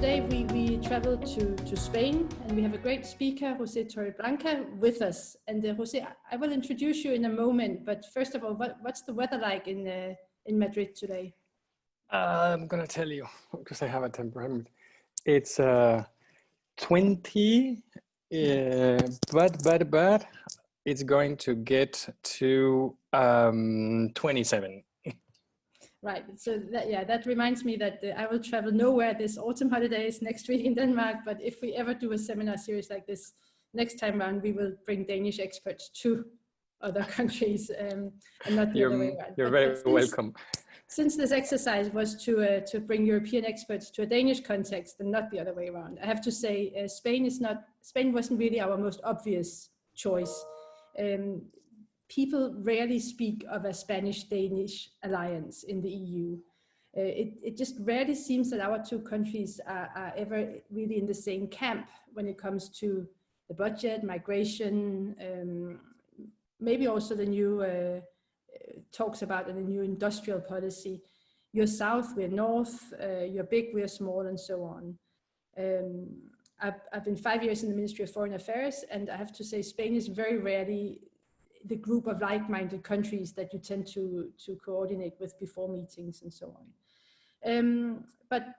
today we travel to Spain, and we have a great speaker, José Torreblanca, with us. And José, I will introduce you in a moment, but first of all, what's the weather like in Madrid today? I'm gonna tell you because I have a temperament. It's 20, but it's going to get to 27. Right. So that reminds me that I will travel nowhere this autumn holidays next week in Denmark. But if we ever do a seminar series like this next time around, we will bring Danish experts to other countries and not the other way around. You're very welcome. Since this exercise was to bring European experts to a Danish context and not the other way around, I have to say Spain wasn't really our most obvious choice. People rarely speak of a Spanish-Danish alliance in the EU. It just rarely seems that our two countries are ever really in the same camp when it comes to the budget, migration, maybe also the new talks about the new industrial policy. You're south, we're north, you're big, we're small, and so on. I've been 5 years in the Ministry of Foreign Affairs, and I have to say Spain is very rarely the group of like-minded countries that you tend to coordinate with before meetings and so on. But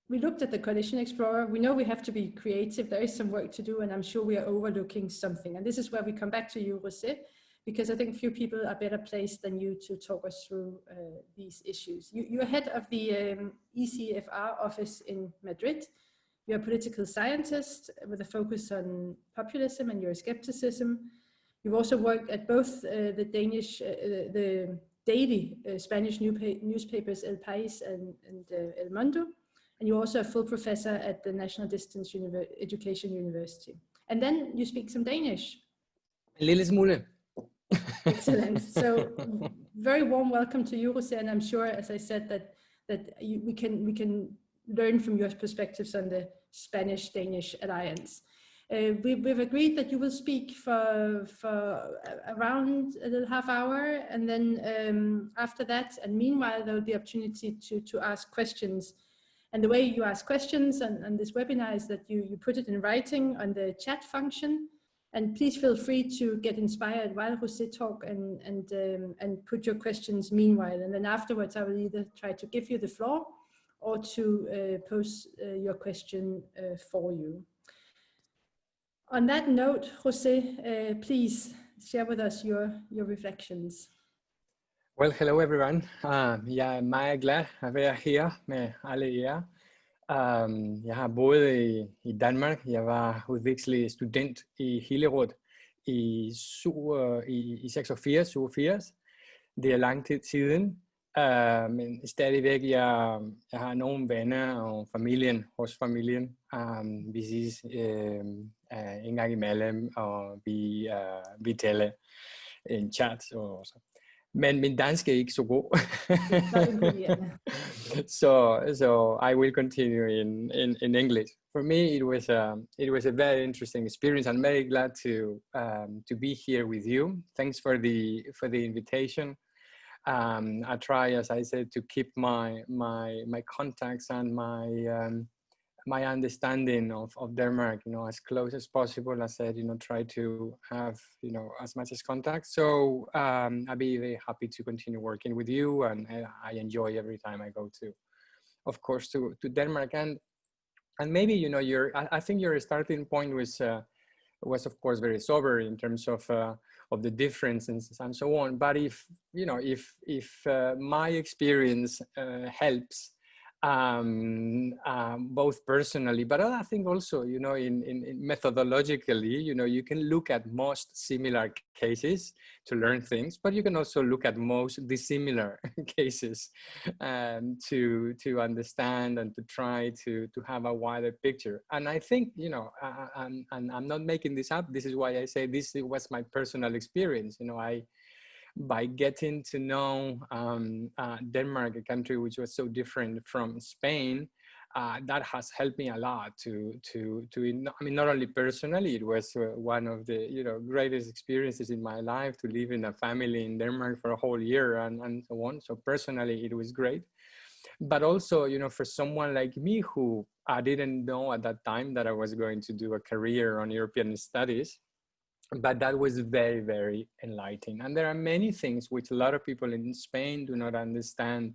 we looked at the Coalition Explorer. We know we have to be creative. There is some work to do, and I'm sure we are overlooking something. And this is where we come back to you, José, because I think few people are better placed than you to talk us through these issues. You're head of the ECFR office in Madrid. You're a political scientist with a focus on populism and Euroscepticism. You've also worked at both the daily Spanish newspapers El País and El Mundo, and you're also a full professor at the National Distance Education University. And then you speak some Danish. En lille smule. Excellent. So very warm welcome to you, José, and I'm sure, as I said, that we can learn from your perspectives on the Spanish-Danish alliance. We've agreed that you will speak for around a little half hour, and then after that, and meanwhile, there will be opportunity to ask questions. And the way you ask questions on this webinar is that you put it in writing on the chat function, and please feel free to get inspired while José talk and put your questions meanwhile. And then afterwards, I will either try to give you the floor or to pose your question for you. On that note, José, please share with us your reflections. Well, hello everyone. Jeg er meget glad at være her med alle jer. Jeg har boet i Danmark. Jeg var udvekslet student i Hillerød i 86. Det er lang tid siden. Men stadigvæk, jeg har nogle venner og hos familien. Vi ses en gang imellem, og vi taler en chat og så. Men min dansk er ikke så god. So I will continue in English. For me, it was a very interesting experience. I'm very glad to be here with you. Thanks for the invitation. I try, as I said, to keep my contacts and my understanding of Denmark, as close as possible. I said, try to have, as much as contact. So I'll be very happy to continue working with you, and I enjoy every time I go of course, to Denmark. And maybe, I think your starting point was of course very sober in terms of the differences and so on. But if my experience helps, both personally, but I think also, in methodologically, you can look at most similar cases to learn things, but you can also look at most dissimilar cases to understand and to try to have a wider picture. And I think, I'm not making this up. This is why I say this was my personal experience. By getting to know Denmark, a country which was so different from Spain, that has helped me a lot to not only personally, it was one of the greatest experiences in my life to live in a family in Denmark for a whole year and so on. So personally, it was great. But also, for someone like me who I didn't know at that time that I was going to do a career on European studies, but that was very, very enlightening. And there are many things which a lot of people in Spain do not understand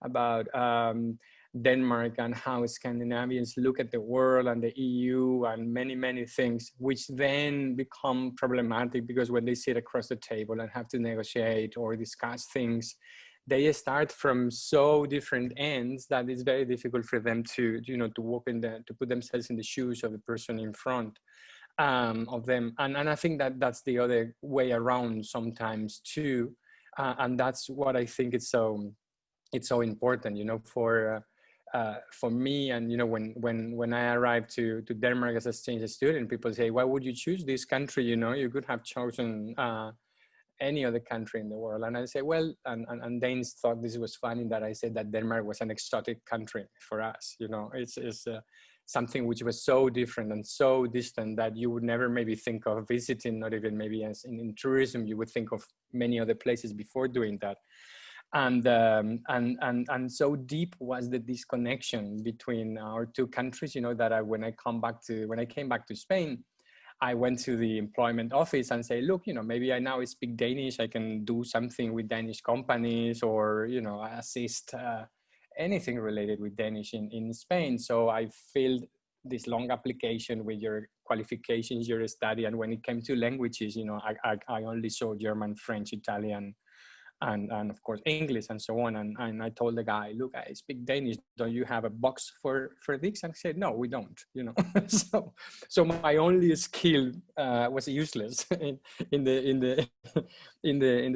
about Denmark and how Scandinavians look at the world and the EU and many, many things, which then become problematic because when they sit across the table and have to negotiate or discuss things, they start from so different ends that it's very difficult for them to, to walk in to put themselves in the shoes of the person in front of them. And I think that that's the other way around sometimes too. And that's what I think it's so important, for me. And when I arrived to Denmark as a exchange student, people say, why would you choose this country? You could have chosen any other country in the world. And I say, well, and Danes thought this was funny that I said that Denmark was an exotic country for us. It's something which was so different and so distant that you would never maybe think of visiting, not even maybe as in tourism. You would think of many other places before doing that. And so deep was the disconnection between our two countries, that when I came back to Spain, I went to the employment office and say, look, maybe I now speak Danish. I can do something with Danish companies or, assist anything related with Danish in Spain. So I filled this long application with your qualifications, your study. And when it came to languages, I only saw German, French, Italian, and of course English and so on. And I told the guy, look, I speak Danish. Don't you have a box for this? And he said, no, we don't. So my only skill was useless in the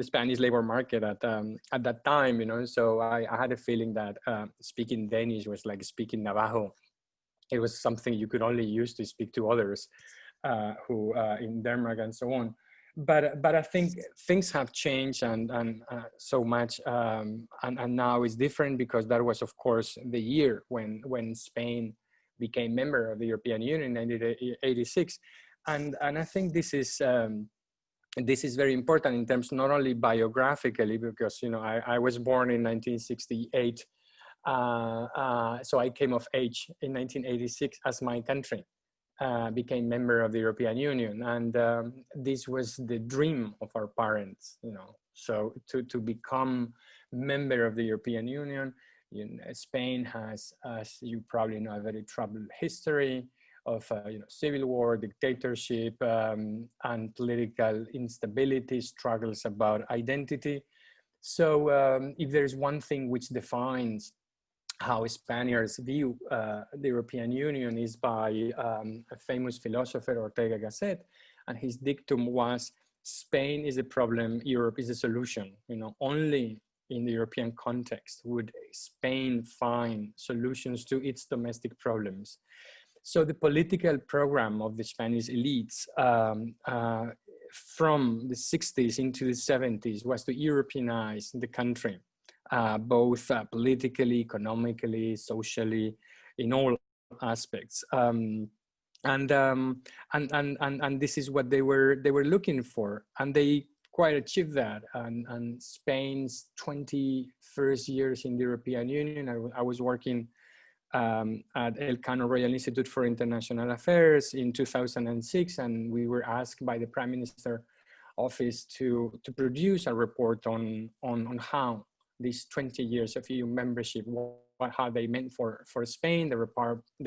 Spanish labor market at that time. So I had a feeling that speaking Danish was like speaking Navajo. It was something you could only use to speak to others who in Denmark and so on. But I think things have changed and so much, and now it's different because that was, of course, the year when Spain became member of the European Union in 1986, and I think this is very important in terms not only biographically, because I was born in 1968, so I came of age in 1986 as my country became member of the European Union, and this was the dream of our parents, So to become member of the European Union, Spain has, as you probably know, a very troubled history of civil war, dictatorship, and political instability, struggles about identity. So if there's one thing which defines how Spaniards view the European Union is by a famous philosopher, Ortega Gasset, and his dictum was, Spain is a problem, Europe is a solution. Only in the European context would Spain find solutions to its domestic problems. So the political program of the Spanish elites from the 60s into the 70s was to Europeanize the country. Both politically, economically, socially, in all aspects, and this is what they were looking for, and they quite achieved that. And Spain's 21st years in the European Union, I was working at Elcano Royal Institute for International Affairs in 2006, and we were asked by the Prime Minister Office to produce a report on how these 20 years of EU membership, how they meant for Spain. The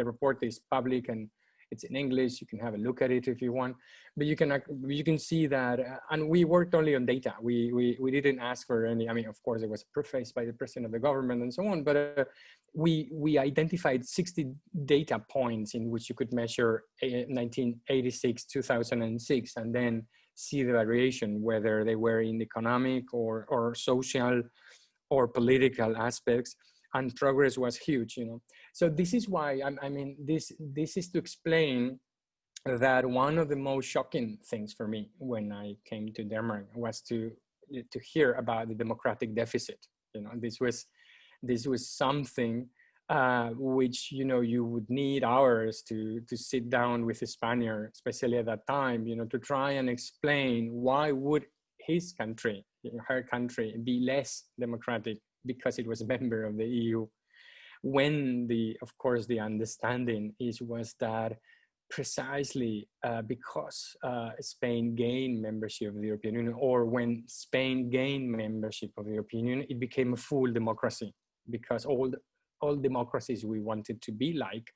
report is public and it's in English. You can have a look at it if you want, but you can see that, and we worked only on data. We didn't ask for any, of course it was prefaced by the President of the government and so on, but we identified 60 data points in which you could measure 1986, 2006, and then see the variation, whether they were in economic or social or political aspects, and progress was huge, So this is why, this is to explain that one of the most shocking things for me when I came to Denmark was to hear about the democratic deficit. This was something which, you would need hours to sit down with a Spaniard, especially at that time, to try and explain why would his country, her country, be less democratic because it was a member of the EU. when of course, the understanding was that precisely because Spain gained membership of the European Union, or when Spain gained membership of the European Union, it became a full democracy, because all democracies we wanted to be like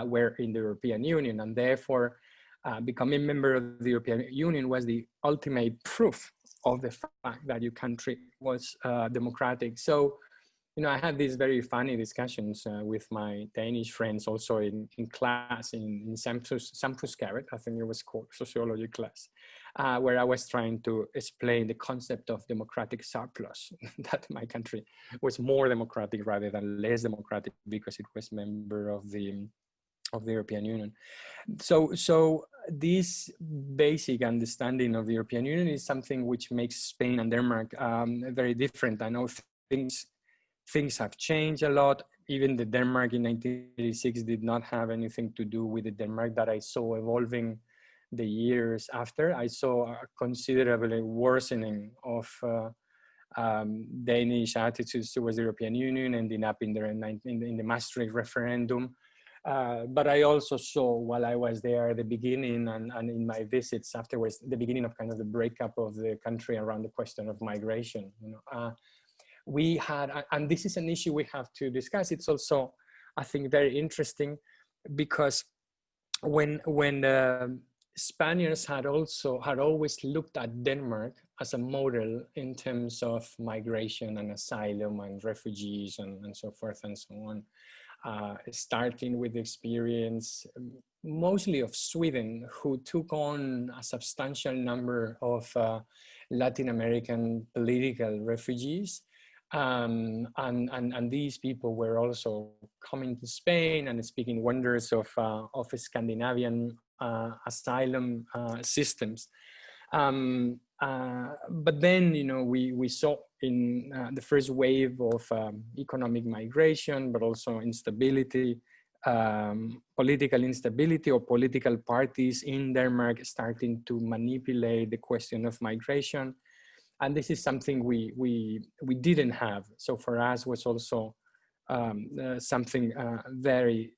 were in the European Union, and therefore becoming a member of the European Union was the ultimate proof of the fact that your country was democratic. So, I had these very funny discussions with my Danish friends also in class in Samfundskunskab, I think it was called, sociology class, where I was trying to explain the concept of democratic surplus, that my country was more democratic rather than less democratic because it was member of the European Union. So this basic understanding of the European Union is something which makes Spain and Denmark very different. I know things have changed a lot. Even the Denmark in 1986 did not have anything to do with the Denmark that I saw evolving the years after. I saw a considerably worsening of Danish attitudes towards the European Union, ending up in the Maastricht referendum. But I also saw, while I was there at the beginning and in my visits afterwards, the beginning of kind of the breakup of the country around the question of migration. We had, and this is an issue we have to discuss. It's also, I think, very interesting because when Spaniards had always looked at Denmark as a model in terms of migration and asylum and refugees and so forth and so on. Starting with the experience mostly of Sweden, who took on a substantial number of Latin American political refugees. And these people were also coming to Spain and speaking wonders of Scandinavian asylum systems. But then, we saw in the first wave of economic migration, but also instability, political instability, or political parties in Denmark starting to manipulate the question of migration. And this is something we didn't have. So for us was also something very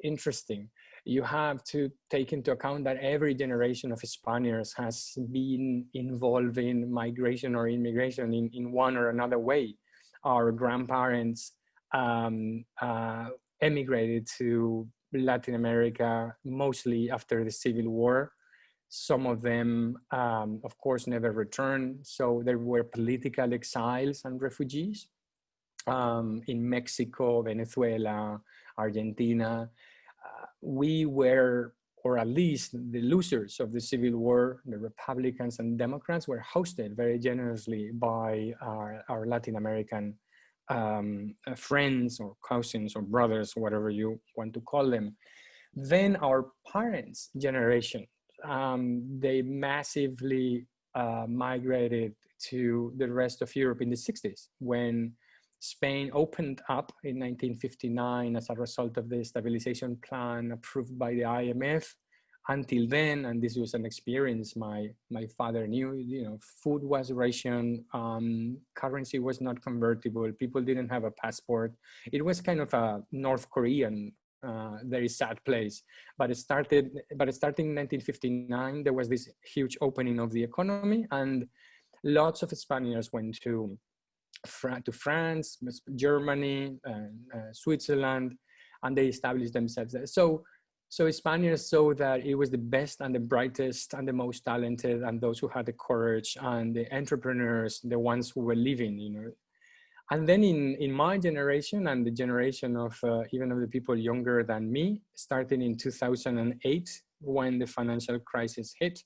interesting. You have to take into account that every generation of Spaniards has been involved in migration or immigration in one or another way. Our grandparents emigrated to Latin America mostly after the Civil War. Some of them, of course, never returned. So there were political exiles and refugees in Mexico, Venezuela, Argentina. We were, or at least the losers of the Civil War, the Republicans and Democrats, were hosted very generously by our Latin American friends or cousins or brothers, whatever you want to call them. Then our parents' generation, they massively migrated to the rest of Europe in the 60s when Spain opened up in 1959 as a result of the stabilization plan approved by the IMF. Until then, and this was an experience my father knew, food was rationed, currency was not convertible, people didn't have a passport. It was kind of a North Korean very sad place. But starting in 1959, there was this huge opening of the economy, and lots of Spaniards went to France, Germany, Switzerland, and they established themselves there. So Spaniards saw that it was the best and the brightest and the most talented, and those who had the courage and the entrepreneurs, the ones who were living, And then in my generation and the generation of even of the people younger than me, starting in 2008, when the financial crisis hit,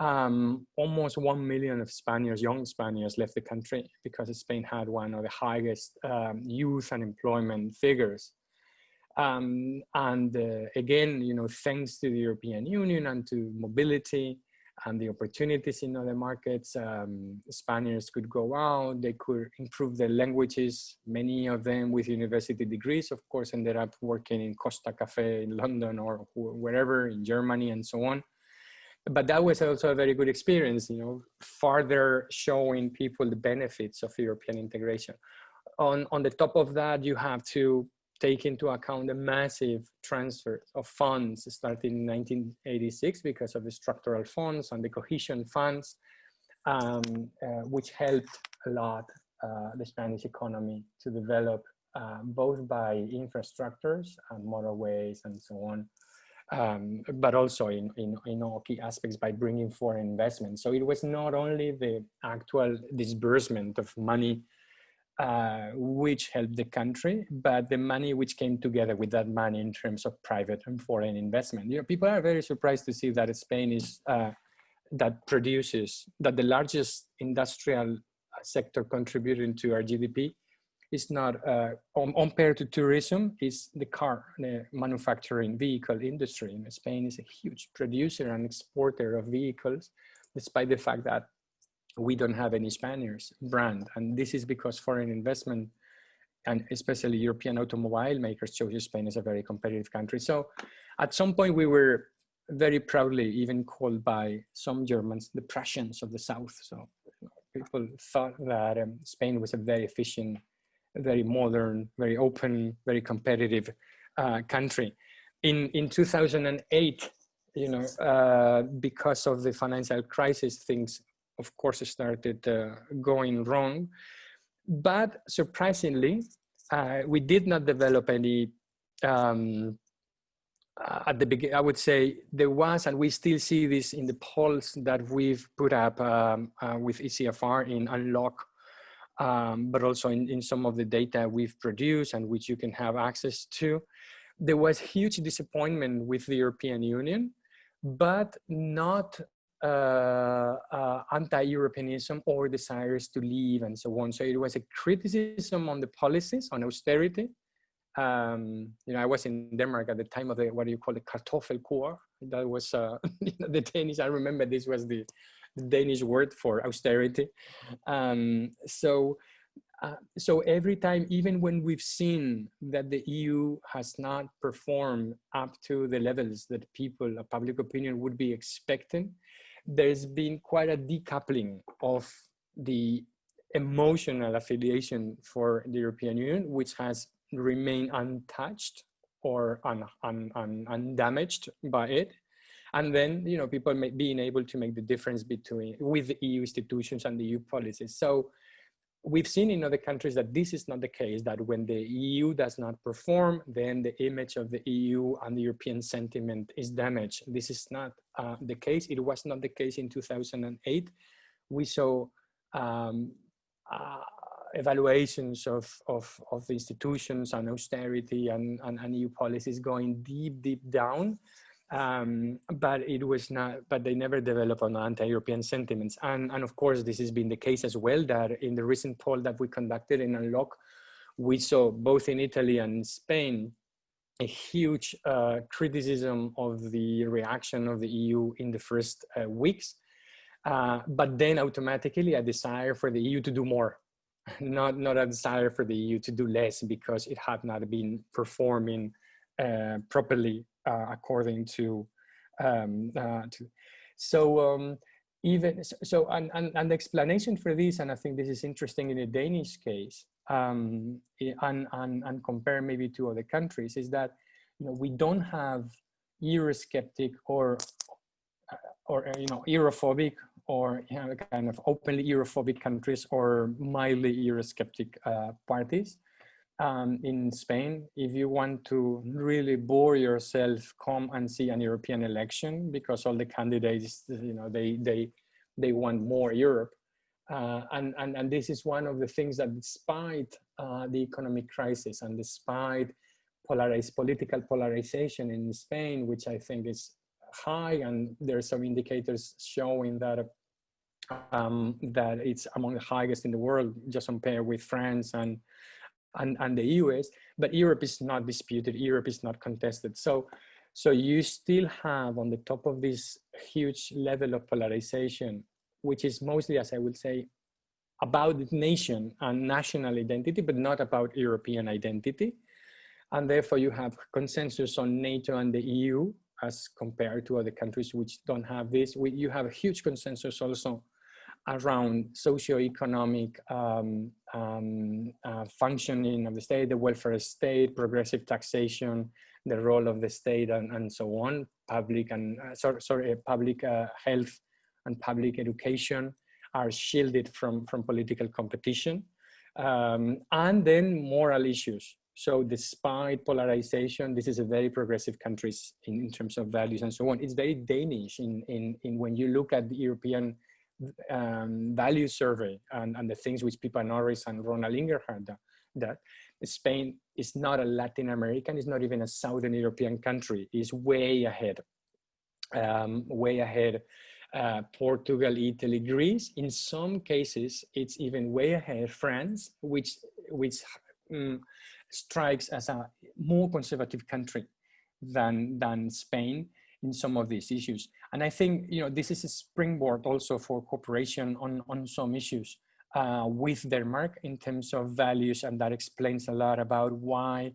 almost 1 million of Spaniards, young Spaniards, left the country because Spain had one of the highest youth unemployment figures. Again, thanks to the European Union and to mobility and the opportunities in other markets, Spaniards could go out, they could improve their languages. Many of them with university degrees, of course, ended up working in Costa Cafe in London or wherever in Germany and so on. But that was also a very good experience, further showing people the benefits of European integration. On the top of that, you have to take into account the massive transfer of funds starting in 1986 because of the structural funds and the cohesion funds, which helped a lot the Spanish economy to develop both by infrastructures and motorways and so on, but also in all key aspects by bringing foreign investment. So it was not only the actual disbursement of money which helped the country, but the money which came together with that money in terms of private and foreign investment. You know, people are very surprised to see that Spain is that the largest industrial sector contributing to our GDP is not compared to tourism, is the manufacturing vehicle industry. And Spain is a huge producer and exporter of vehicles, despite the fact that we don't have any Spaniards brand. And this is because foreign investment, and especially European automobile makers, chose Spain as a very competitive country. So at some point we were very proudly even called by some Germans the Prussians of the South. So people thought that Spain was a very efficient, very modern, very open, very competitive country. In 2008, you know, because of the financial crisis, things of course started going wrong. But surprisingly, we did not develop any at the beginning. I would say there was, and we still see this in the polls that we've put up with ECFR in Unlock, but also in some of the data we've produced and which you can have access to. There was huge disappointment with the European Union, but not anti-Europeanism or desires to leave and so on. So it was a criticism on the policies, on austerity. You know, I was in Denmark at the time of the, what do you call it, kartoffelkur. That was you know, the Danish, I remember this was the Danish word for austerity. So every time, even when we've seen that the EU has not performed up to the levels that people, public opinion would be expecting, there's been quite a decoupling of the emotional affiliation for the European Union, which has remained untouched or undamaged by it. And then, you know, people being able to make the difference with the EU institutions and the EU policies. So we've seen in other countries that this is not the case, that when the EU does not perform, then the image of the EU and the European sentiment is damaged. This is not the case. It was not the case in 2008. We saw evaluations of the institutions and austerity and EU policies going deep down. But it was not, but they never developed on anti-European sentiments. And of course, this has been the case as well, that in the recent poll that we conducted in Unlock, we saw both in Italy and Spain, a huge criticism of the reaction of the EU in the first weeks, but then automatically a desire for the EU to do more, not a desire for the EU to do less because it had not been performing properly according to even so, and the explanation for this, and I think this is interesting in the Danish case, and compare maybe to other countries, is that, you know, we don't have Eurosceptic or you know, Europhobic or, you know, kind of openly Europhobic countries or mildly Eurosceptic parties. In Spain, if you want to really bore yourself, come and see an European election, because all the candidates, you know, they want more Europe, and this is one of the things that, despite the economic crisis and despite political polarization in Spain, which I think is high, and there are some indicators showing that that it's among the highest in the world, just compared with France and the US, but Europe is not disputed, Europe is not contested. So you still have on the top of this huge level of polarization, which is mostly, as I would say, about the nation and national identity, but not about European identity. And therefore you have consensus on NATO and the EU as compared to other countries which don't have this. You have a huge consensus also around socioeconomic functioning of the state, the welfare state, progressive taxation, the role of the state, and so on, public and public health and public education are shielded from political competition. And then moral issues. So despite polarization, this is a very progressive country in terms of values and so on. It's very Danish in when you look at the European value survey and the things which Pippa Norris and Ronald Ingerhard that Spain is not a Latin American, it's not even a Southern European country, it's way ahead, way ahead. Portugal, Italy, Greece. In some cases, it's even way ahead France, which strikes as a more conservative country than Spain in some of these issues. And I think this is a springboard also for cooperation on some issues with Denmark in terms of values, and that explains a lot about why.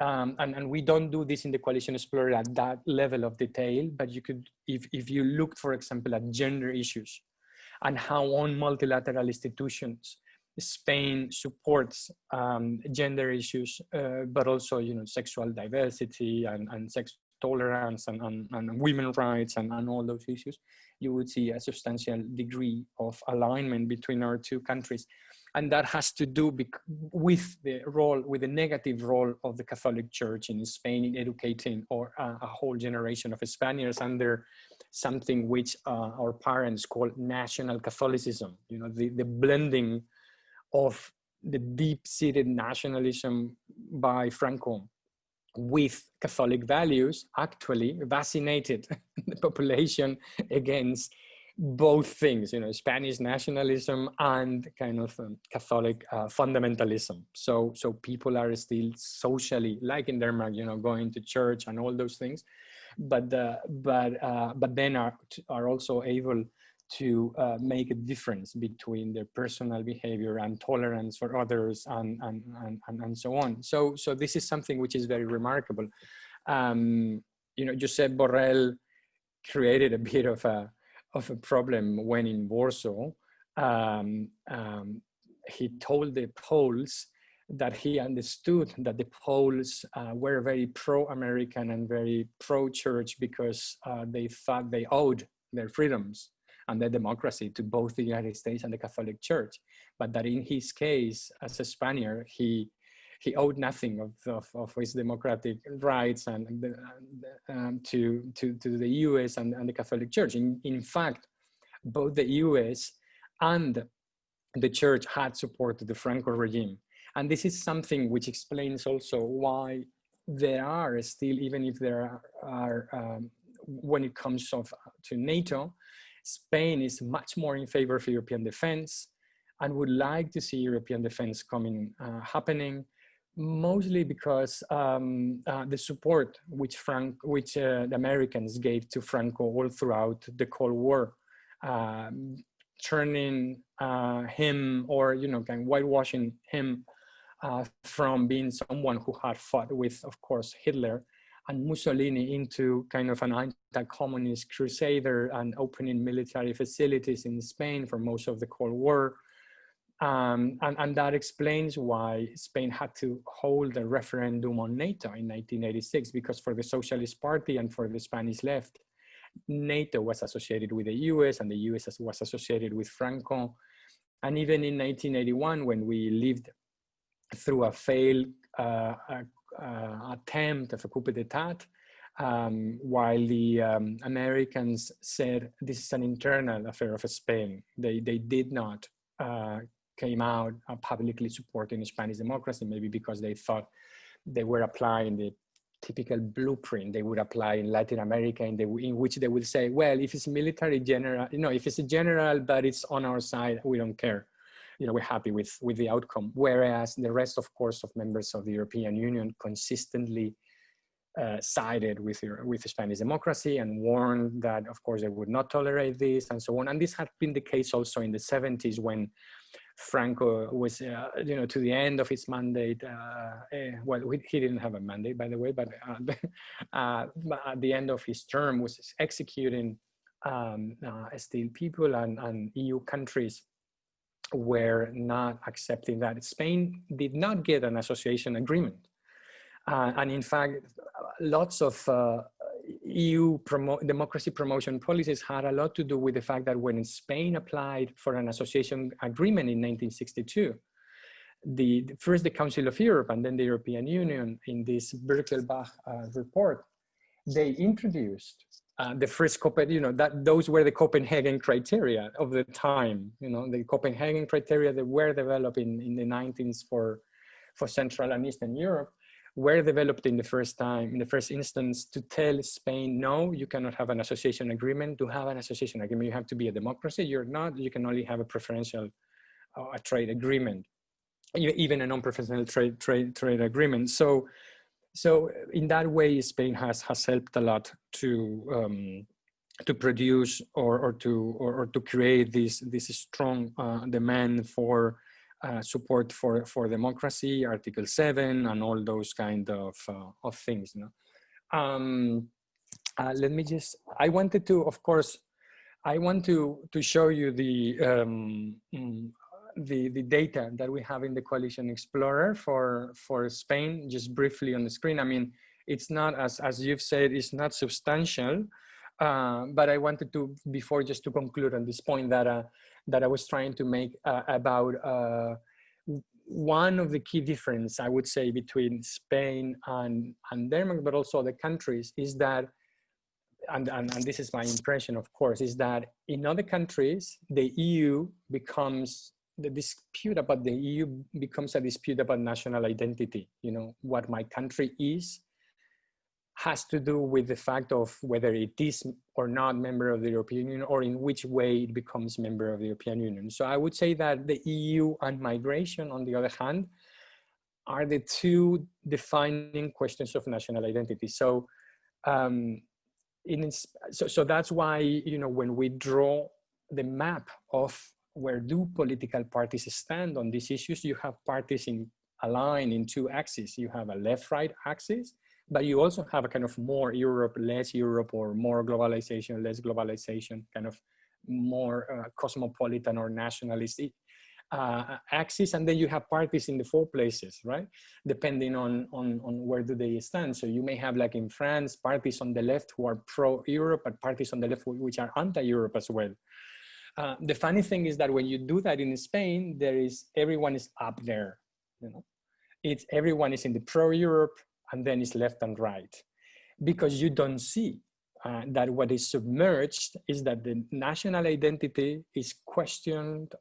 And we don't do this in the Coalition Explorer at that level of detail, but you could, if you looked, for example, at gender issues and how on multilateral institutions, Spain supports gender issues, but also, sexual diversity and sex tolerance and women's rights and all those issues, you would see a substantial degree of alignment between our two countries. And that has to do with the negative role of the Catholic Church in Spain in educating a whole generation of Spaniards under something which our parents call national Catholicism. The blending of the deep-seated nationalism by Franco with Catholic values actually vaccinated the population against both things, Spanish nationalism and kind of Catholic fundamentalism. So people are still socially, like in Denmark, going to church and all those things, but then are also able to make a difference between their personal behavior and tolerance for others and so on. So this is something which is very remarkable. Josep Borrell created a bit of a problem when in Warsaw. He told the Poles that he understood that the Poles were very pro-American and very pro-church because they thought they owed their freedoms and their democracy to both the United States and the Catholic Church, but that in his case, as a Spaniard, he owed nothing of his democratic rights and to the US and the Catholic Church. In fact, both the US and the Church had supported the Franco regime. And this is something which explains also why there are still, even if there are when it comes to NATO, Spain is much more in favor of European defense and would like to see European defense happening, mostly because the support which the Americans gave to Franco all throughout the Cold War, turning him or kind of whitewashing him from being someone who had fought with, of course, Hitler and Mussolini into kind of an anti-communist crusader and opening military facilities in Spain for most of the Cold War. And that explains why Spain had to hold a referendum on NATO in 1986, because for the Socialist Party and for the Spanish left, NATO was associated with the US and the US was associated with Franco. And even in 1981, when we lived through a failed attempt of a coup d'etat, while the Americans said this is an internal affair of Spain, they did not came out publicly supporting Spanish democracy, maybe because they thought they were applying the typical blueprint they would apply in Latin America, in which they will say, well, if it's military general, if it's a general, but it's on our side, we don't care. We're happy with the outcome. Whereas the rest, of course, of members of the European Union consistently sided with Spanish democracy and warned that, of course, they would not tolerate this and so on. And this had been the case also in the 70s when Franco was, to the end of his mandate. Well, he didn't have a mandate, by the way, but at the end of his term was executing still people and EU countries were not accepting that. Spain did not get an association agreement. And in fact, lots of EU democracy promotion policies had a lot to do with the fact that when Spain applied for an association agreement in 1962, first the Council of Europe and then the European Union, in this Birkelbach report, they introduced the first those were the Copenhagen criteria of the time. The Copenhagen criteria that were developed in the 1990s for Central and Eastern Europe were developed in the first instance to tell Spain, no, you cannot have an association agreement. To have an association agreement, you have to be a democracy. You can only have a preferential trade agreement, even a non-preferential trade agreement. So in that way, Spain has helped a lot to produce or to create this strong demand for support for democracy, Article 7, and all those kind of things. Let me just. I want to show you the data that we have in the Coalition Explorer for Spain, just briefly on the screen. I mean, it's not, as you've said, it's not substantial, but I wanted to, before, just to conclude on this point that I was trying to make about one of the key difference, I would say, between Spain and Denmark, but also other countries, is that, and this is my impression, of course, is that in other countries, the dispute about the EU becomes a dispute about national identity. What my country is has to do with the fact of whether it is or not member of the European Union, or in which way it becomes member of the European Union. So I would say that the EU and migration, on the other hand, are the two defining questions of national identity. So so that's why, when we draw the map of where do political parties stand on these issues, you have parties aligned in two axes. You have a left-right axis, but you also have a kind of more Europe, less Europe, or more globalization, less globalization, kind of more cosmopolitan or nationalist axis. And then you have parties in the four places, right? Depending on where do they stand. So you may have, like in France, parties on the left who are pro-Europe, but parties on the left which are anti-Europe as well. The funny thing is that when you do that in Spain, everyone is up there. Everyone is in the pro-Europe, and then it's left and right, because you don't see that what is submerged is that the national identity is questioned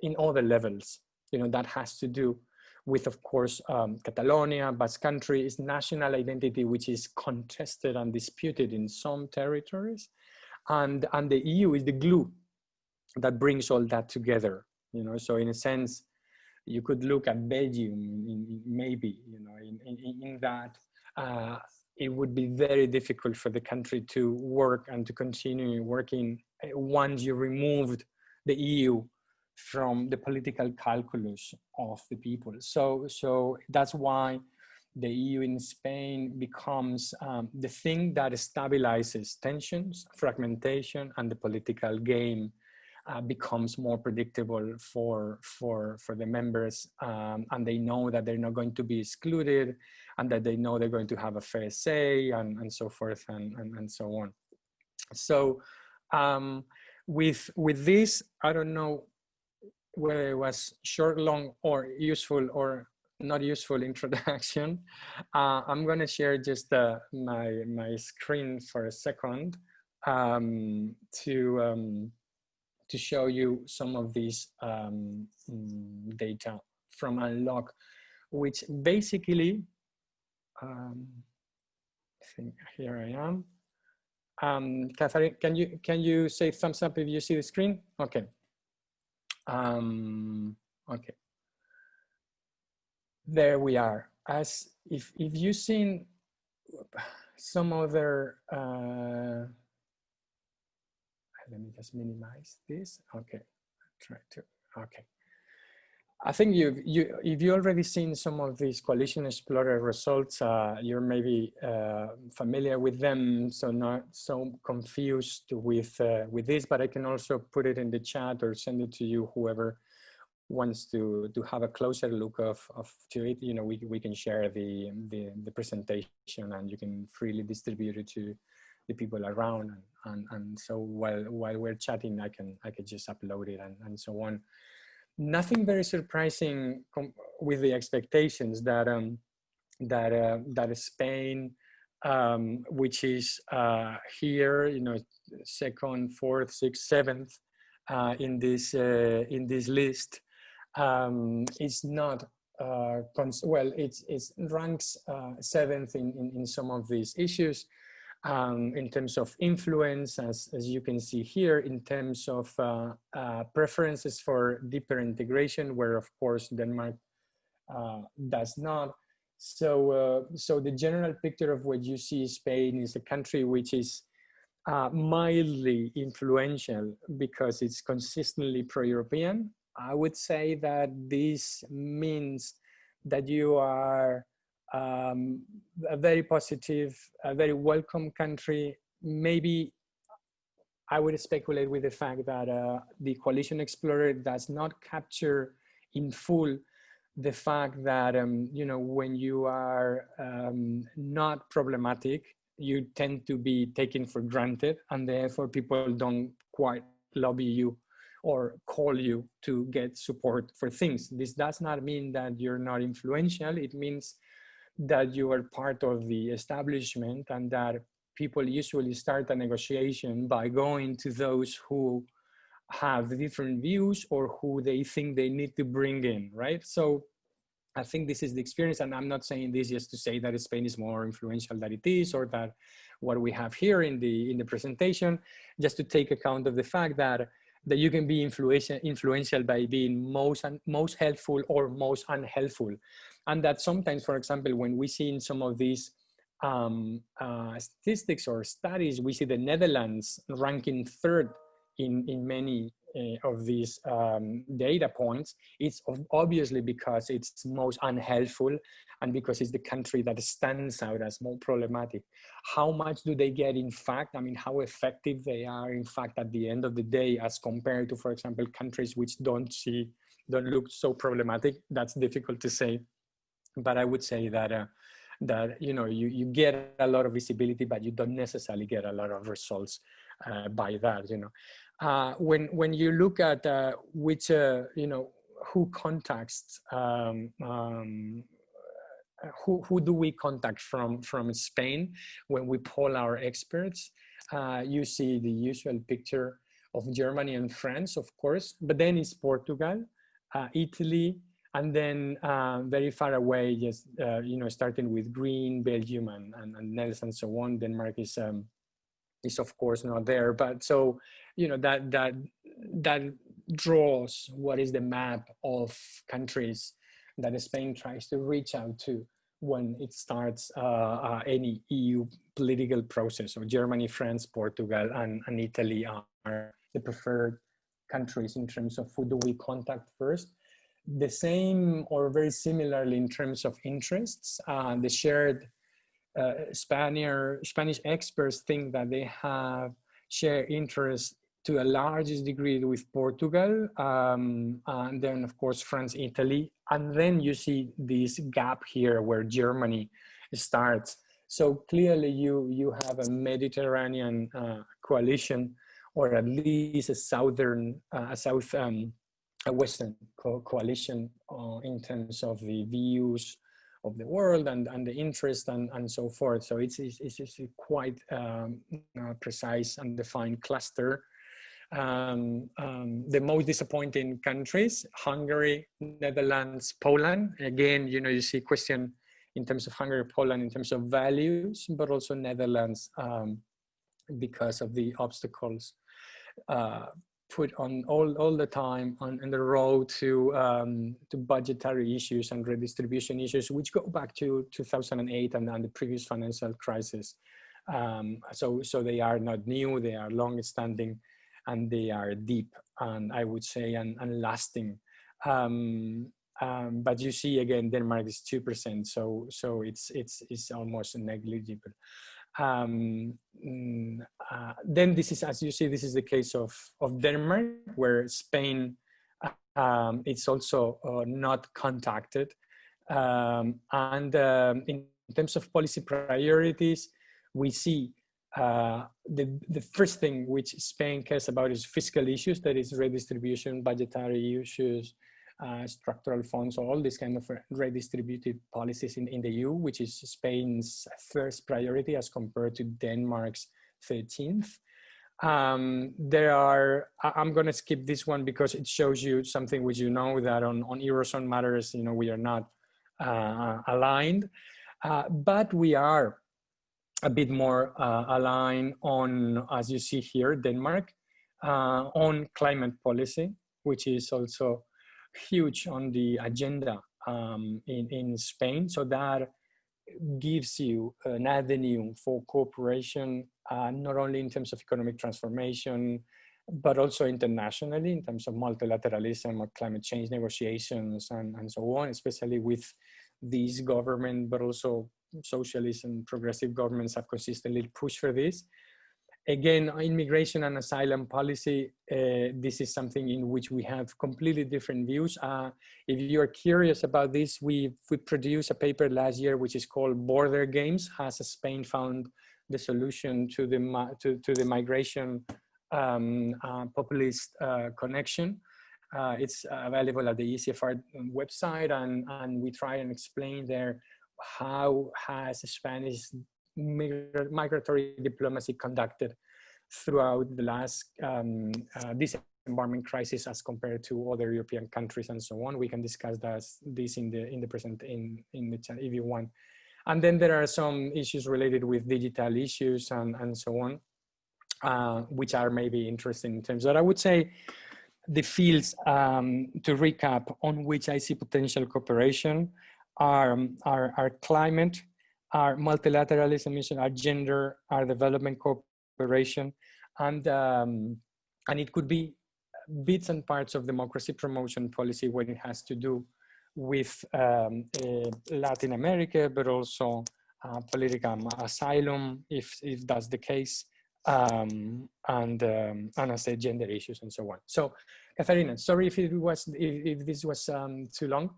in other levels. That has to do with, of course, Catalonia, Basque Country, is national identity which is contested and disputed in some territories, and the EU is the glue that brings all that together. So in a sense, you could look at Belgium, maybe, in that it would be very difficult for the country to work and to continue working once you removed the EU from the political calculus of the people. So that's why the EU in Spain becomes the thing that stabilizes tensions, fragmentation, and the political game becomes more predictable for the members, and they know that they're not going to be excluded, and that they know they're going to have a fair say, and so forth, and so on. So with this, I don't know whether it was short, long, or useful or not useful introduction. I'm going to share just my screen for a second to show you some of these data from Unlock, which basically, I think here I am. Catherine, can you say thumbs up if you see the screen? Okay. Okay. There we are. As if you've seen some other. Let me just minimize this. Okay, try to. Okay, I think if you already seen some of these Coalition Explorer results, you're maybe familiar with them, so not so confused with this. But I can also put it in the chat or send it to you, whoever wants to have a closer look to it, you know, we can share the presentation, and you can freely distribute it to the people around, and so while we're chatting, I can just upload it and so on. Nothing very surprising with the expectations that Spain, which is here, you know, second, fourth, sixth, seventh in this list, is not well. It ranks seventh in some of these issues. In terms of influence, as you can see here, in terms of preferences for deeper integration, where of course Denmark does not. So the general picture of what you see, Spain is a country which is mildly influential because it's consistently pro-European. I would say that this means that you are a very positive, a very welcome country. Maybe I would speculate with the fact that the Coalition Explorer does not capture in full the fact that, you know, when you are not problematic, you tend to be taken for granted, and therefore people don't quite lobby you or call you to get support for things. This does not mean that you're not influential. It means that you are part of the establishment, and that people usually start a negotiation by going to those who have different views or who they think they need to bring in, right? So I think this is the experience, and I'm not saying this just to say that Spain is more influential than it is, or that what we have here in the presentation, just to take account of the fact that you can be influential by being most helpful or most unhelpful. And that sometimes, for example, when we see in some of these statistics or studies, we see the Netherlands ranking third in many of these data points. It's obviously because it's most unhelpful and because it's the country that stands out as more problematic. How much do they get in fact? I mean, how effective they are in fact at the end of the day as compared to, for example, countries which don't look so problematic? That's difficult to say. But I would say that you know, you get a lot of visibility, but you don't necessarily get a lot of results by that. You know, when you look at which you know, who contacts, who do we contact from Spain when we poll our experts? You see the usual picture of Germany and France, of course, but then it's Portugal, Italy. And then very far away, just you know, starting with green, Belgium and Netherlands and so on. Denmark is of course not there, but so you know, that draws what is the map of countries that Spain tries to reach out to when it starts any EU political process. So Germany, France, Portugal, and Italy are the preferred countries in terms of who do we contact first. The same or very similarly in terms of interests, the shared Spanish experts think that they have shared interests to a largest degree with Portugal, and then of course France, Italy, and then you see this gap here where Germany starts. So clearly you have a Mediterranean coalition, or at least a Western coalition in terms of the views of the world and the interest and so forth. So it's quite precise and defined cluster. The most disappointing countries: Hungary, Netherlands, Poland. Again, you know, you see question in terms of Hungary, Poland, in terms of values, but also Netherlands because of the obstacles put on all the time on the road to budgetary issues and redistribution issues, which go back to 2008 and the previous financial crisis. So they are not new; they are long-standing, and they are deep, and I would say and lasting. But you see again, Denmark is 2%, so it's almost negligible. Then this is, as you see, this is the case of Denmark, where Spain it's also not contacted. In terms of policy priorities, we see the first thing which Spain cares about is fiscal issues, that is redistribution, budgetary issues, structural funds, all these kind of redistributive policies in the EU, which is Spain's first priority as compared to Denmark's 13th. I'm going to skip this one because it shows you something which you know, that on Eurozone matters, you know, we are not aligned, but we are a bit more aligned on, as you see here, Denmark, on climate policy, which is also huge on the agenda in Spain. So that gives you an avenue for cooperation, not only in terms of economic transformation, but also internationally in terms of multilateralism or climate change negotiations and so on, especially with this government, but also socialist and progressive governments have consistently pushed for this. Again, immigration and asylum policy, this is something in which we have completely different views. If you are curious about this, we produced a paper last year which is called Border Games. Has Spain found the solution to the migration populist connection? It's available at the ECFR website, and we try and explain there how has Spanish migratory diplomacy conducted throughout the last disembarkment crisis as compared to other European countries and so on. We can discuss this in the chat if you want. And then there are some issues related with digital issues and so on, which are maybe interesting in terms of, I would say, the fields, to recap, on which I see potential cooperation are climate, our multilateralism, our gender, our development cooperation, and it could be bits and parts of democracy promotion policy when it has to do with Latin America, but also political asylum, if that's the case, and I say gender issues and so on. So, Catharina, sorry if this was too long.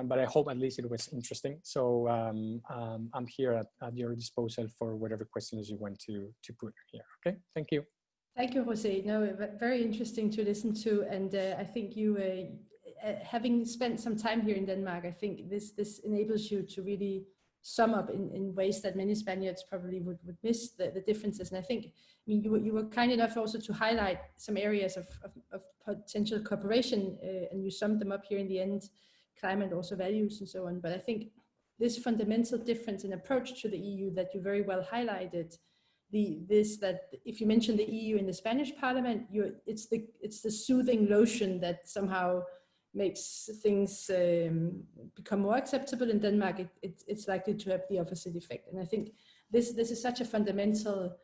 But I hope at least it was interesting. So I'm here at your disposal for whatever questions you want to put here. Okay, thank you. Thank you, José. No, very interesting to listen to. And I think you, having spent some time here in Denmark, I think this enables you to really sum up in ways that many Spaniards probably would miss the differences. And I think, I mean, you were kind enough also to highlight some areas of potential cooperation, and you summed them up here in the end. Climate, also values and so on. But I think this fundamental difference in approach to the EU that you very well highlighted, that if you mention the EU in the Spanish Parliament, it's the soothing lotion that somehow makes things become more acceptable. In Denmark, it's likely to have the opposite effect. And I think this is such a fundamental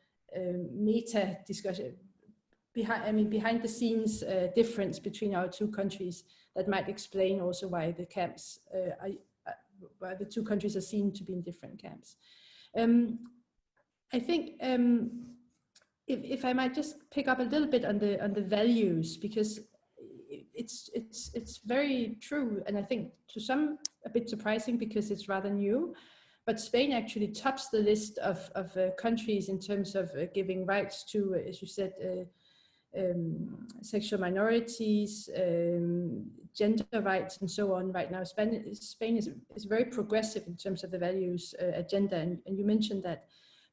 meta discussion, behind the scenes difference between our two countries that might explain also why the camps, why the two countries are seen to be in different camps. I think if I might just pick up a little bit on the values, because it's very true, and I think to some a bit surprising because it's rather new. But Spain actually tops the list of countries in terms of giving rights to, as you said, sexual minorities, gender rights, and so on. Right now, Spain is very progressive in terms of the values agenda, and you mentioned that.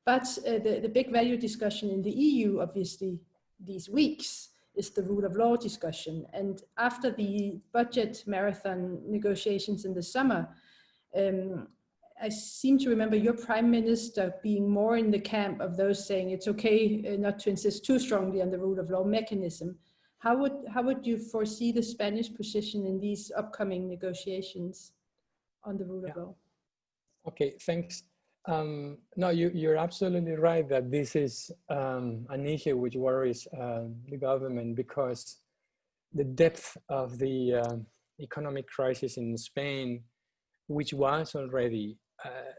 But the big value discussion in the EU, obviously, these weeks is the rule of law discussion. And after the budget marathon negotiations in the summer, I seem to remember your prime minister being more in the camp of those saying it's okay not to insist too strongly on the rule of law mechanism. How would you foresee the Spanish position in these upcoming negotiations on the rule of law? Okay, thanks. No, you're absolutely right that this is an issue which worries the government, because the depth of the economic crisis in Spain, which was already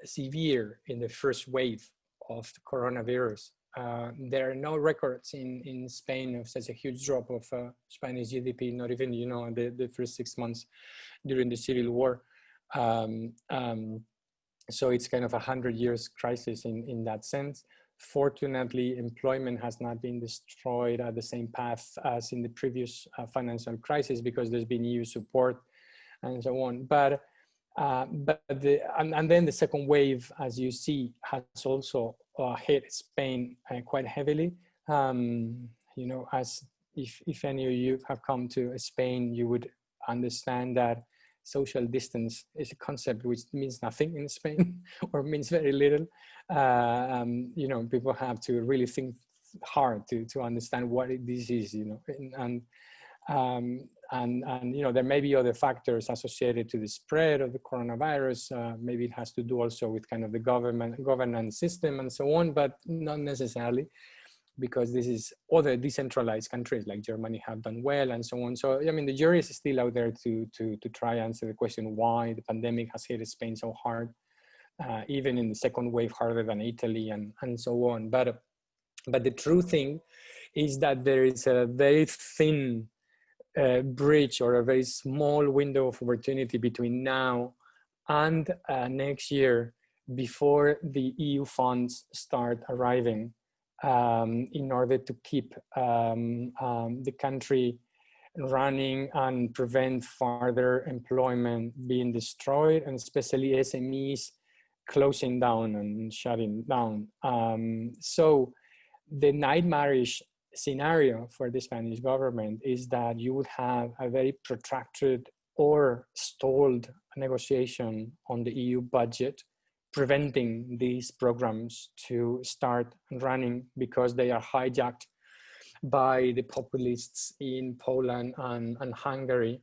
severe in the first wave of the coronavirus, there are no records in Spain of such a huge drop of Spanish GDP, not even, the first 6 months during the Civil War. So it's kind of 100 years crisis in that sense. Fortunately, employment has not been destroyed at the same path as in the previous financial crisis, because there's been EU support and so on. But then the second wave, as you see, has also hit Spain quite heavily. As if any of you have come to Spain, you would understand that social distance is a concept which means nothing in Spain, or means very little. People have to really think hard to understand what this is, and there may be other factors associated to the spread of the coronavirus. Maybe it has to do also with kind of the governance system and so on, but not necessarily, because this is other decentralized countries like Germany have done well and so on. So, the jury is still out there to try and answer the question why the pandemic has hit Spain so hard, even in the second wave harder than Italy and so on. But the true thing is that there is a very thin bridge, or a very small window of opportunity between now and next year, before the EU funds start arriving, in order to keep the country running and prevent further employment being destroyed, and especially SMEs closing down and shutting down. So the nightmarish scenario for the Spanish government is that you would have a very protracted or stalled negotiation on the EU budget, preventing these programs to start running because they are hijacked by the populists in Poland and Hungary.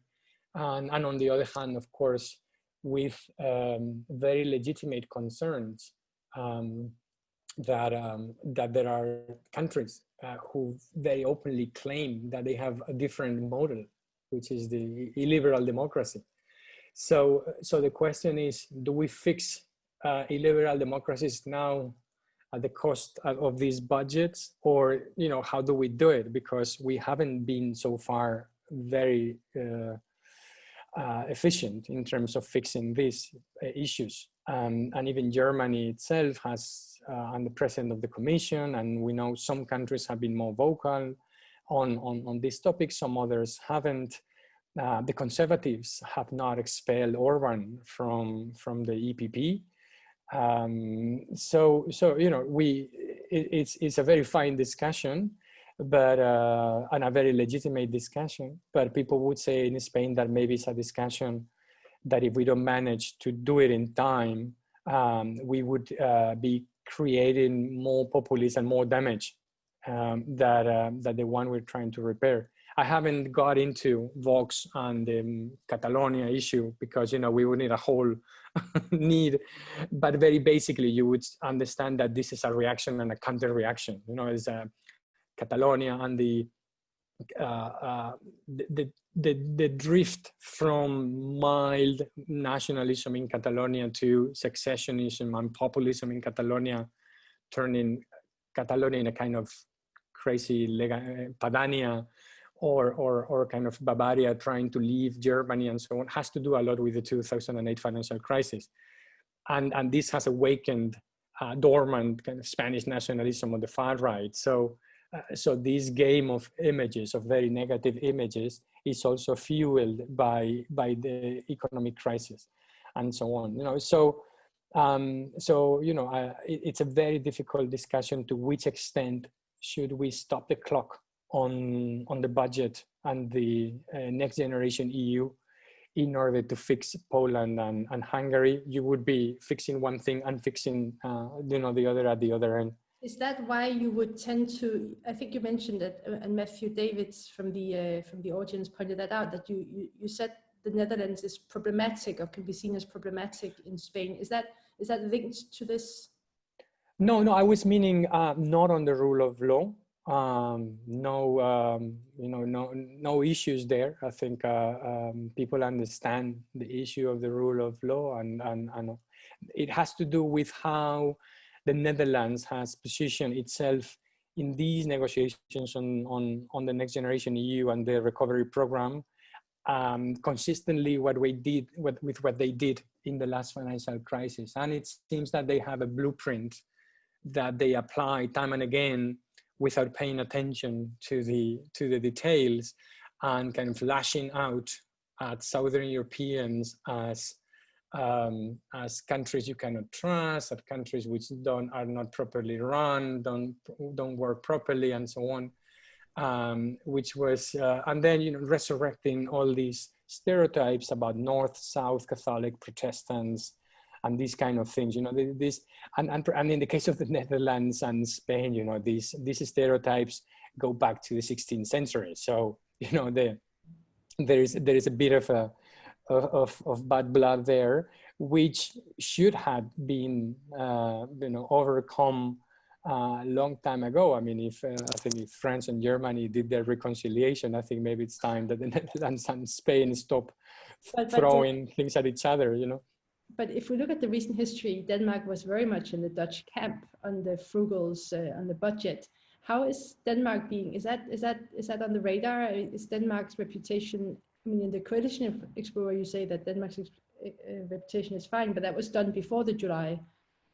And on the other hand, of course, with very legitimate concerns that there are countries who very openly claim that they have a different model, which is the illiberal democracy. So the question is, do we fix illiberal democracies now at the cost of these budgets, or how do we do it? Because we haven't been so far very efficient in terms of fixing these issues. And even Germany itself has, and the president of the Commission, and we know some countries have been more vocal on this topic, some others haven't. The Conservatives have not expelled Orban from the EPP. It's a very fine discussion, but and a very legitimate discussion. But people would say in Spain that maybe it's a discussion that if we don't manage to do it in time, we would be creating more populism and more damage that the one we're trying to repair. I haven't got into Vox and the Catalonia issue because, we would need a whole but very basically you would understand that this is a reaction and a counter reaction. It's Catalonia and the drift from mild nationalism in Catalonia to secessionism and populism in Catalonia, turning Catalonia in a kind of crazy Padania or kind of Bavaria trying to leave Germany and so on, has to do a lot with the 2008 financial crisis. And this has awakened dormant kind of Spanish nationalism on the far right. So this game of images, of very negative images, is also fueled by the economic crisis and so on. It's a very difficult discussion to which extent should we stop the clock on the budget and the next generation EU in order to fix Poland and Hungary. You would be fixing one thing and fixing the other at the other end. Is that why you would tend to? I think you mentioned it, and Matthew Davids from the audience pointed that out. That you said the Netherlands is problematic or can be seen as problematic in Spain. Is that linked to this? No. I was meaning not on the rule of law. No issues there. I think people understand the issue of the rule of law, and it has to do with how the Netherlands has positioned itself in these negotiations on the Next Generation EU and the recovery program, consistently with what they did in the last financial crisis. And it seems that they have a blueprint that they apply time and again without paying attention to the details, and kind of lashing out at Southern Europeans as countries you cannot trust, at countries which are not properly run, don't work properly, and so on. Which was, and then, you know, resurrecting all these stereotypes about North, South, Catholic, Protestants, and these kind of things, you know, and in the case of the Netherlands and Spain, you know, these stereotypes go back to the 16th century. So, you know, there is a bit of bad blood there, which should have been, you know, overcome a long time ago. I mean, I think if France and Germany did their reconciliation, I think maybe it's time that the Netherlands and Spain stop throwing things at each other, you know. But if we look at the recent history, Denmark was very much in the Dutch camp on the frugals, on the budget. How is Denmark being? Is that on the radar? Is Denmark's reputation? I mean, in the Coalition Explorer, you say that Denmark's reputation is fine, but that was done before the July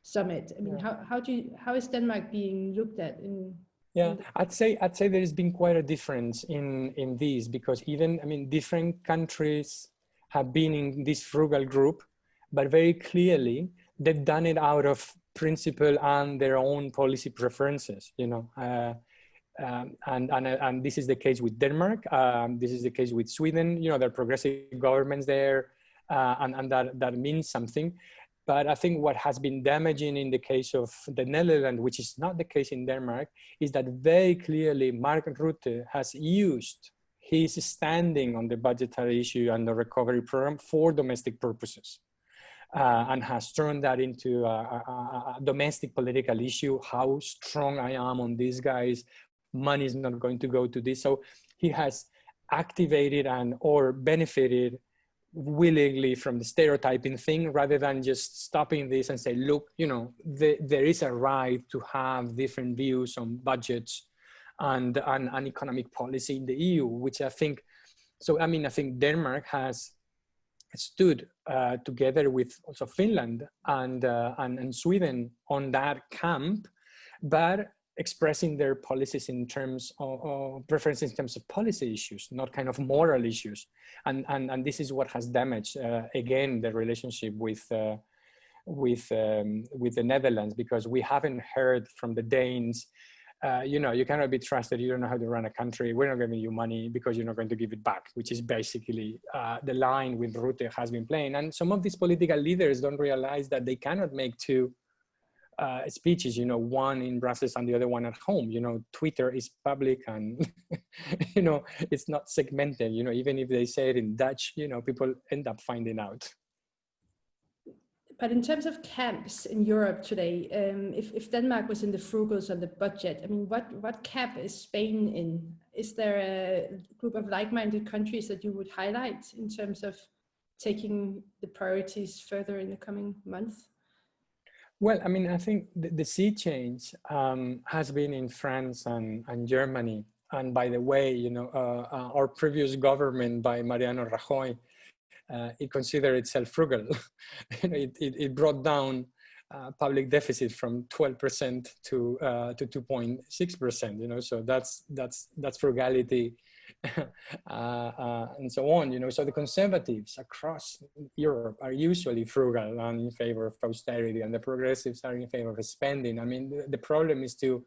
summit. I mean, how is Denmark being looked at in? Yeah, I'd say there's been quite a difference in these, because even, I mean, different countries have been in this frugal group, but very clearly they've done it out of principle and their own policy preferences, you know. And this is the case with Denmark. This is the case with Sweden. You know, there are progressive governments there, and that means something. But I think what has been damaging in the case of the Netherlands, which is not the case in Denmark, is that very clearly Mark Rutte has used his standing on the budgetary issue and the recovery program for domestic purposes. And has turned that into a domestic political issue. How strong I am on these guys, money is not going to go to this. So he has activated or benefited willingly from the stereotyping thing, rather than just stopping this and say, look, you know, there is a right to have different views on budgets and economic policy in the EU, which I think, so I mean, I think Denmark has stood together with also Finland and Sweden on that camp, but expressing their policies in terms of preferences in terms of policy issues, not kind of moral issues. And this is what has damaged, again, the relationship with the Netherlands, because we haven't heard from the Danes, you know, you cannot be trusted, you don't know how to run a country, we're not giving you money because you're not going to give it back, which is basically the line with Rutte has been playing. And some of these political leaders don't realize that they cannot make two speeches, you know, one in Brussels and the other one at home. You know, Twitter is public and, you know, it's not segmented, you know, even if they say it in Dutch, you know, people end up finding out. But in terms of camps in Europe today, if Denmark was in the frugals on the budget, I mean, what camp is Spain in? Is there a group of like-minded countries that you would highlight in terms of taking the priorities further in the coming months? Well, I mean, I think the sea change has been in France and Germany. And by the way, you know, our previous government by Mariano Rajoy, it considered itself frugal. You know, it brought down public deficit from 12% to 2.6%. You know, so that's frugality, and so on. You know, so the conservatives across Europe are usually frugal and in favor of austerity, and the progressives are in favor of spending. I mean, the problem is to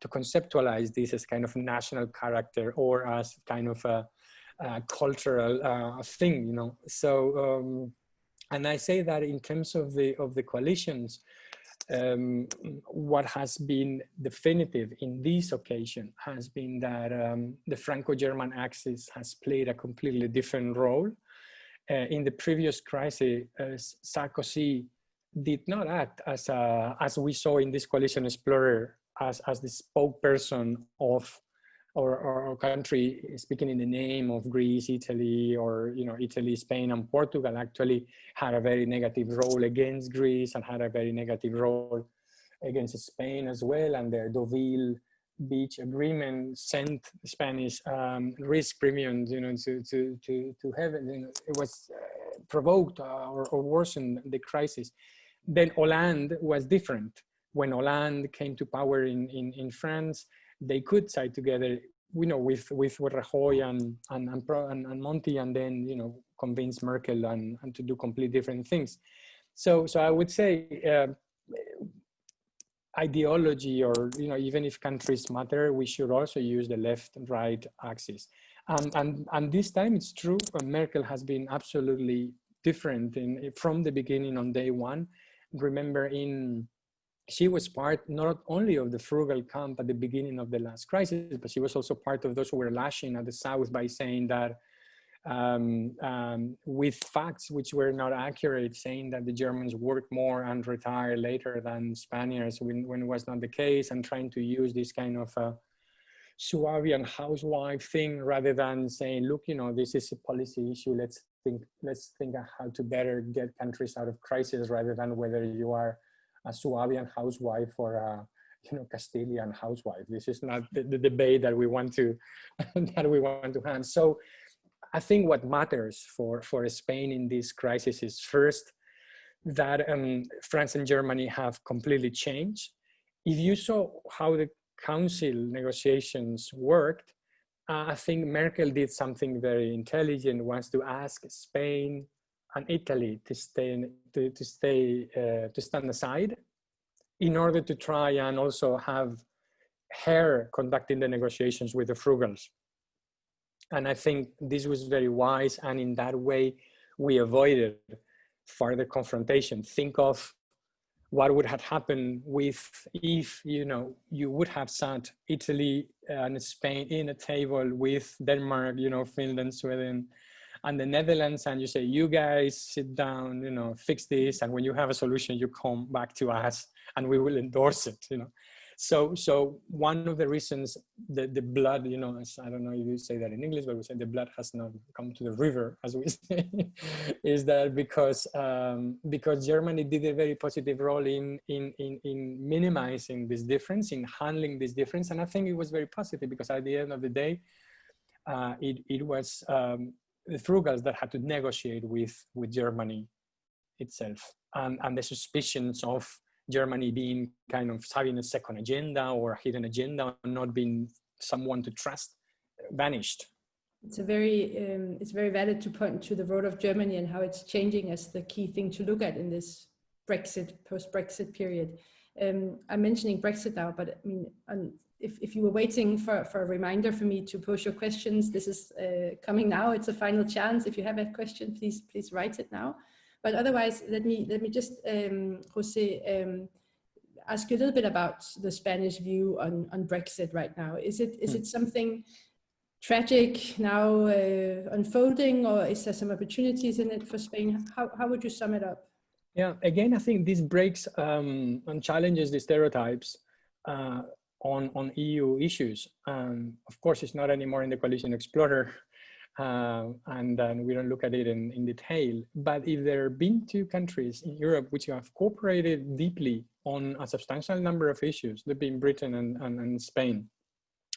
conceptualize this as kind of national character or as kind of a cultural thing, you know. So and I say that in terms of the coalitions, what has been definitive in this occasion has been that the Franco-German axis has played a completely different role. In the previous crisis, Sarkozy did not act as we saw in this coalition explorer as the spokesperson of or country speaking in the name of Greece, Italy, or, you know, Italy, Spain, and Portugal. Actually had a very negative role against Greece and had a very negative role against Spain as well. And the Deauville beach agreement sent Spanish risk premiums, to heaven. It was provoked or worsened the crisis. Then Hollande was different. When Hollande came to power in France, they could side together, with Rajoy and Monti, and then convince Merkel and to do completely different things. So I would say ideology, or even if countries matter, we should also use the left and right axis. And this time it's true, Merkel has been absolutely different from the beginning on day one. Remember, she was part not only of the frugal camp at the beginning of the last crisis, but she was also part of those who were lashing at the South by saying that with facts which were not accurate, saying that the Germans worked more and retired later than Spaniards, when it was not the case, and trying to use this kind of Suavian housewife thing, rather than saying, look, this is a policy issue. Let's think of how to better get countries out of crisis, rather than whether you are a Suavian housewife or a Castilian housewife. This is not the debate that we want to have. So I think what matters for Spain in this crisis is, first, that France and Germany have completely changed. If you saw how the council negotiations worked, I think Merkel did something very intelligent, was to ask Spain and Italy to stand aside, in order to try and also have her conducting the negotiations with the frugals. And I think this was very wise, and in that way we avoided further confrontation. Think of what would have happened if you would have sat Italy and Spain in a table with Denmark, Finland, Sweden, and the Netherlands, and you say, you guys sit down, fix this, and when you have a solution, you come back to us and we will endorse it. So one of the reasons the blood, I don't know if you say that in English, but we say the blood has not come to the river, as we say, is that because Germany did a very positive role in minimizing this difference, in handling this difference. And I think it was very positive, because at the end of the day, it was the frugals that had to negotiate with Germany itself, and the suspicions of Germany being kind of having a second agenda or a hidden agenda, not being someone to trust, vanished. It's very valid to point to the role of Germany and how it's changing as the key thing to look at in this post-Brexit period. I'm mentioning Brexit now, but I mean, if you were waiting for a reminder for me to pose your questions, this is coming now. It's a final chance. If you have a question, please write it now. But otherwise, let me just, José, ask you a little bit about the Spanish view on Brexit right now. Is it something tragic now unfolding, or is there some opportunities in it for Spain? How would you sum it up? Yeah, again, I think this breaks and challenges the stereotypes on EU issues. Of course, it's not anymore in the Coalition Explorer, and we don't look at it in detail. But if there have been two countries in Europe which have cooperated deeply on a substantial number of issues, they've been Britain and Spain.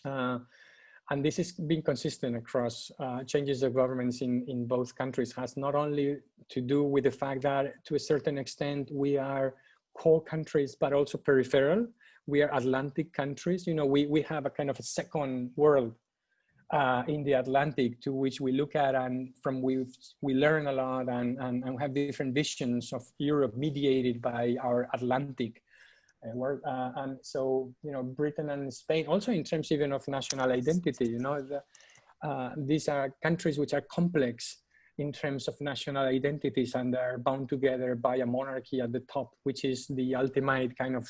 And this has been consistent across changes of governments in both countries, has not only to do with the fact that to a certain extent we are core countries, but also peripheral. We are Atlantic countries. We have a kind of a second world in the Atlantic to which we look at, and from which we learn a lot and have different visions of Europe mediated by our Atlantic world. And so, Britain and Spain, also in terms even of national identity, these are countries which are complex in terms of national identities, and are bound together by a monarchy at the top, which is the ultimate kind of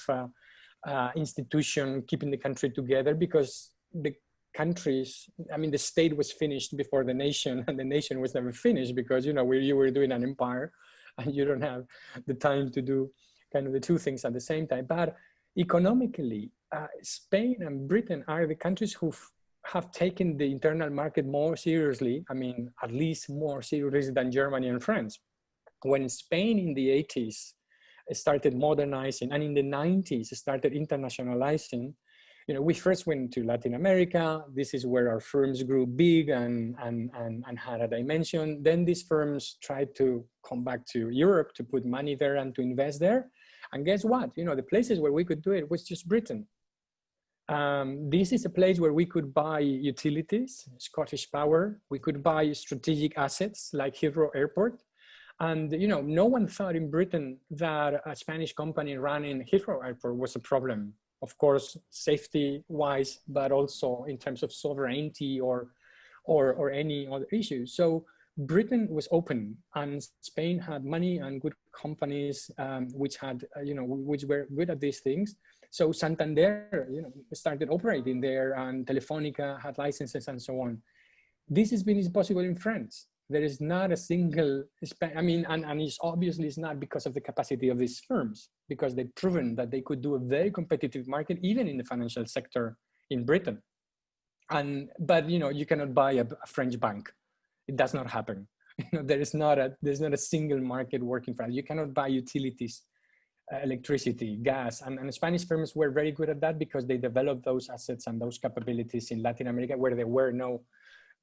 institution keeping the country together, because the countries, the state was finished before the nation, and the nation was never finished because, you were doing an empire and you don't have the time to do kind of the two things at the same time. But economically, Spain and Britain are the countries who have taken the internal market more seriously, at least more seriously than Germany and France. When Spain in the 80s started modernizing, and in the 90s started internationalizing, we first went to Latin America. This is where our firms grew big and had a dimension. Then these firms tried to come back to Europe to put money there and to invest there. And guess what? The places where we could do it was just Britain. This is a place where we could buy utilities, Scottish Power. We could buy strategic assets like Heathrow Airport. And, no one thought in Britain that a Spanish company running Heathrow Airport was a problem. Of course, safety-wise, but also in terms of sovereignty or any other issue. So Britain was open, and Spain had money and good companies, which had, which were good at these things. So Santander, started operating there, and Telefonica had licenses and so on. This has been possible in France. There is not a single, and it's obviously it's not because of the capacity of these firms, because they've proven that they could do a very competitive market, even in the financial sector in Britain. But you cannot buy a French bank. It does not happen. There's not a single market working for that. You cannot buy utilities, electricity, gas, and Spanish firms were very good at that because they developed those assets and those capabilities in Latin America, where there were no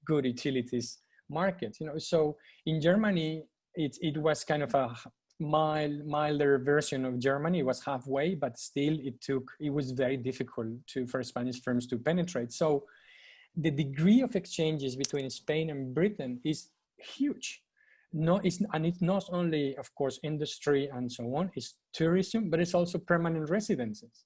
good utilities markets. So in Germany, it was kind of a milder version of Germany. It was halfway, but still it was very difficult for Spanish firms to penetrate. So the degree of exchanges between Spain and Britain is huge. It's not only, of course, industry and so on, it's tourism, but it's also permanent residences.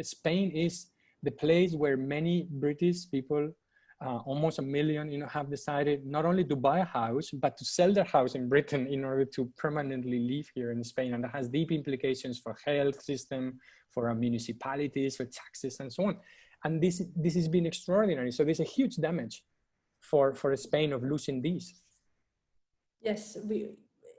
Spain is the place where many British people, almost 1 million, have decided not only to buy a house, but to sell their house in Britain in order to permanently live here in Spain. And that has deep implications for health system, for our municipalities, for taxes, and so on. And this has been extraordinary. So there's a huge damage for Spain of losing these. Yes,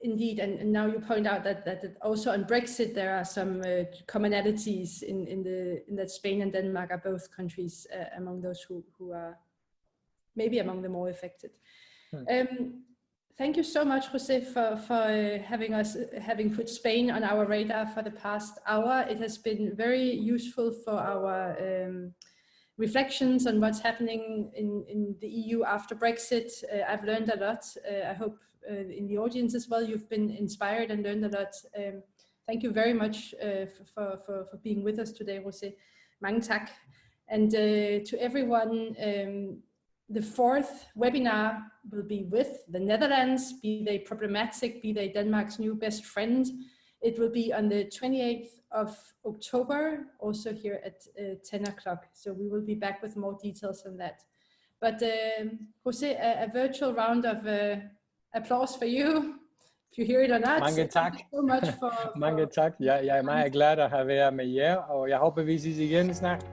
indeed. And now you point out that also on Brexit, there are some commonalities in that Spain and Denmark are both countries among those who are maybe among the more affected. Thank you so much, José, for having put Spain on our radar for the past hour. It has been very useful for our reflections on what's happening in the EU after Brexit. I've learned a lot. I hope in the audience as well, you've been inspired and learned a lot. Thank you very much for being with us today, José. Mange tak. And to everyone, the fourth webinar will be with the Netherlands, be they problematic, be they Denmark's new best friend. It will be on the 28th of October, also here at 10 o'clock. So we will be back with more details on that. But José, a virtual round of applause for you, if you hear it or not. Mange tak. Thank you so much for Mange tak. Jeg er meget glad at have været med jer, og jeg håber, vi ses igen snart.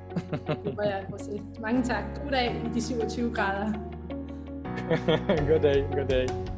Det var jeg, José. Mange tak. God dag i de 27 grader. Good day.